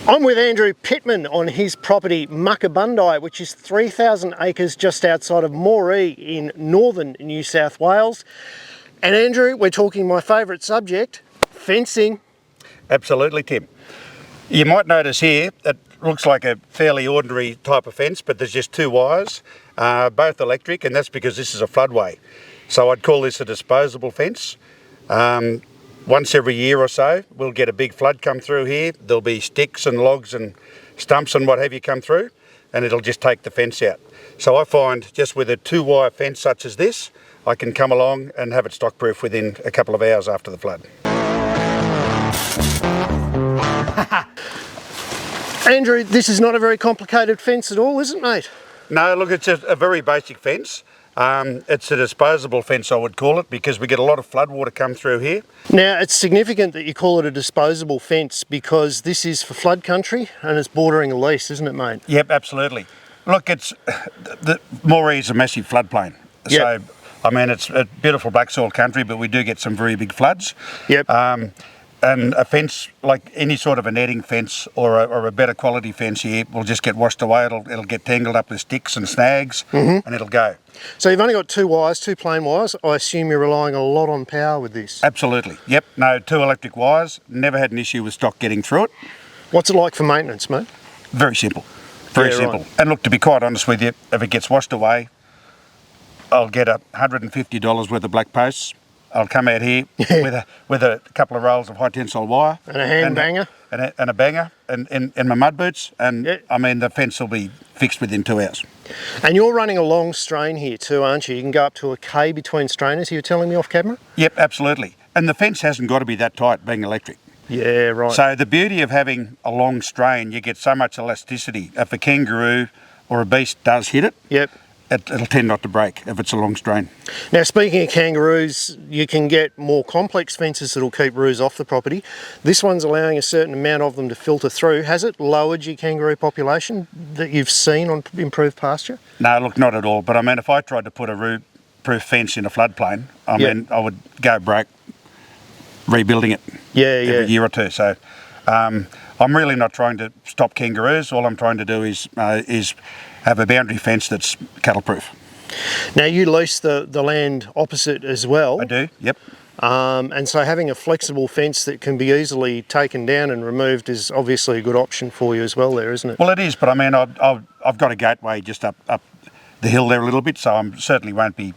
I'm with Andrew Pittman on his property Muckabundi, which is 3,000 acres just outside of Moree in northern New South Wales. And Andrew, we're talking my favourite subject, fencing. Absolutely, Tim. You might notice here it looks like a fairly ordinary type of fence, but there's just two wires, both electric, and that's because this is a floodway. So I'd call this a disposable fence. Once every year or so, we'll get a big flood come through here. There'll be sticks and logs and stumps and what have you come through, and it'll just take the fence out. So I find just with a two-wire fence such as this, I can come along and have it stock-proof within a couple of hours after the flood. Andrew, this is not a very complicated fence at all, is it, mate? No, look, it's a very basic fence. It's a disposable fence, I would call it, because we get a lot of floodwater come through here. Now, it's significant that you call it a disposable fence because this is for flood country and it's bordering a lease, isn't it, mate? Yep, absolutely. Look, the Moree is a massive floodplain. Yep. So, I mean, it's a beautiful black soil country, but we do get some very big floods. Yep. And a fence, like any sort of a netting fence or a better quality fence here, will just get washed away. It'll get tangled up with sticks and snags, and it'll go. So you've only got two wires, two plain wires. I assume you're relying a lot on power with this. Absolutely. Yep. No, two electric wires. Never had an issue with stock getting through it. What's it like for maintenance, mate? Very simple. Very simple. Right. And look, to be quite honest with you, if it gets washed away, I'll get $150 worth of black posts. I'll come out here with a couple of rolls of high tensile wire and a hand banger and a banger and my mud boots, and I mean the fence will be fixed within 2 hours. And you're running a long strain here too, aren't you? You can go up to a K between strainers. You were telling me off camera. Yep, absolutely. And the fence hasn't got to be that tight, being electric. Yeah, right. So the beauty of having a long strain, you get so much elasticity. If a kangaroo or a beast does hit it, it'll tend not to break if it's a long strain. Now, speaking of kangaroos, you can get more complex fences that'll keep roos off the property. This one's allowing a certain amount of them to filter through. Has it lowered your kangaroo population that you've seen on improved pasture? No, look, not at all. But I mean, if I tried to put a roo-proof fence in a floodplain, I mean, I would go broke rebuilding it every year or two. So I'm really not trying to stop kangaroos. All I'm trying to do is have a boundary fence that's cattle proof. Now you lease the land opposite as well. I do, yep. And so having a flexible fence that can be easily taken down and removed is obviously a good option for you as well there, isn't it? Well, it is, but I mean, I've got a gateway just up the hill there a little bit, so I certainly won't be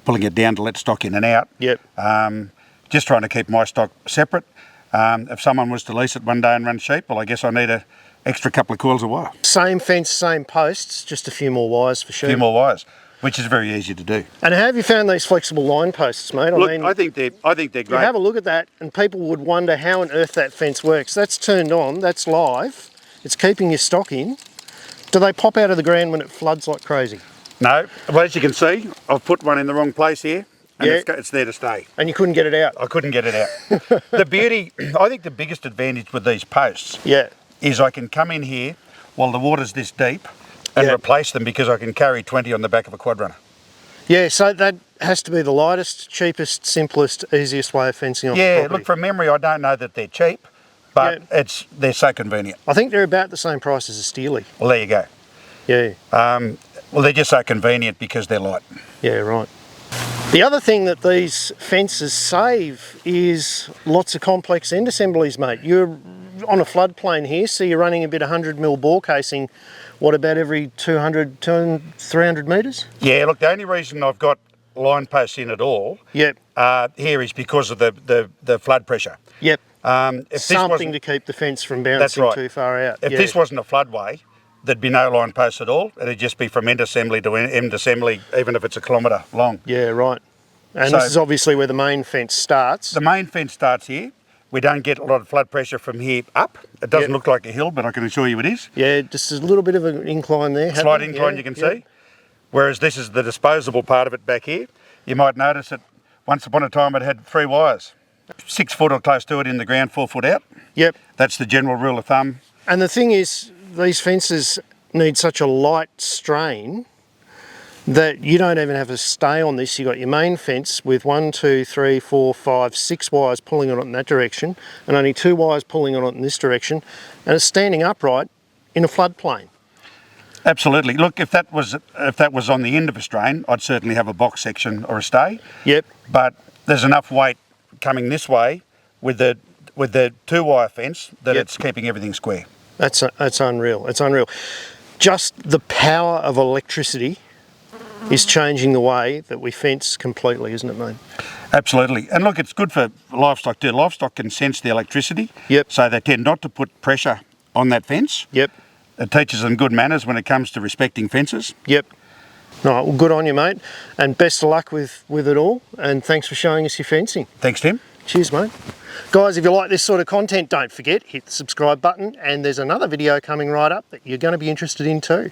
pulling it down to let stock in and out. Yep. Just trying to keep my stock separate. If someone was to lease it one day and run sheep, well, I guess I need a extra couple of coils of wire. Same fence, same posts, just a few more wires for sheep. A few more wires, which is very easy to do. And how have you found these flexible line posts, mate? I think they're great. You have a look at that and people would wonder how on earth that fence works. That's turned on, that's live, it's keeping your stock in. Do they pop out of the ground when it floods like crazy? No, well, as you can see, I've put one in the wrong place here. And it's there to stay. And you couldn't get it out? I couldn't get it out. The beauty, I think the biggest advantage with these posts is I can come in here while the water's this deep and replace them because I can carry 20 on the back of a quad runner. Yeah, so that has to be the lightest, cheapest, simplest, easiest way of fencing off the property. Look, from memory, I don't know that they're cheap, but they're so convenient. I think they're about the same price as a Steely. Well, there you go. Yeah. Well, they're just so convenient because they're light. Yeah, right. The other thing that these fences save is lots of complex end assemblies, mate. You're on a floodplain here, so you're running a bit of 100mm bore casing, what, about every 200, 300 metres? Yeah, look, the only reason I've got line posts in at all here is because of the flood pressure. Yep. Something to keep the fence from bouncing too far out. If this wasn't a floodway, there'd be no line posts at all. It'd just be from end assembly to end assembly, even if it's a kilometre long. Yeah, right. And so, this is obviously where the main fence starts. The main fence starts here. We don't get a lot of flood pressure from here up. It doesn't look like a hill, but I can assure you it is. Yeah, just a little bit of an incline there. Slight incline you can see. Whereas this is the disposable part of it back here. You might notice that once upon a time it had 3 wires. 6 foot or close to it in the ground, 4 foot out. Yep. That's the general rule of thumb. And the thing is, these fences need such a light strain that you don't even have a stay on this. You've got your main fence with 1, 2, 3, 4, 5, 6 wires pulling on it in that direction, and only 2 wires pulling on it in this direction, and it's standing upright in a floodplain. Absolutely. Look, if that was on the end of a strain, I'd certainly have a box section or a stay. Yep. But there's enough weight coming this way with the 2-wire fence that it's keeping everything square. That's unreal. It's unreal. Just the power of electricity is changing the way that we fence completely, isn't it, mate? Absolutely. And look, it's good for livestock too. Livestock can sense the electricity. Yep. So they tend not to put pressure on that fence. Yep. It teaches them good manners when it comes to respecting fences. Yep. All right, well, good on you, mate. And best of luck with it all. And thanks for showing us your fencing. Thanks, Tim. Cheers, mate. Guys, if you like this sort of content, don't forget, hit the subscribe button. And there's another video coming right up that you're going to be interested in too.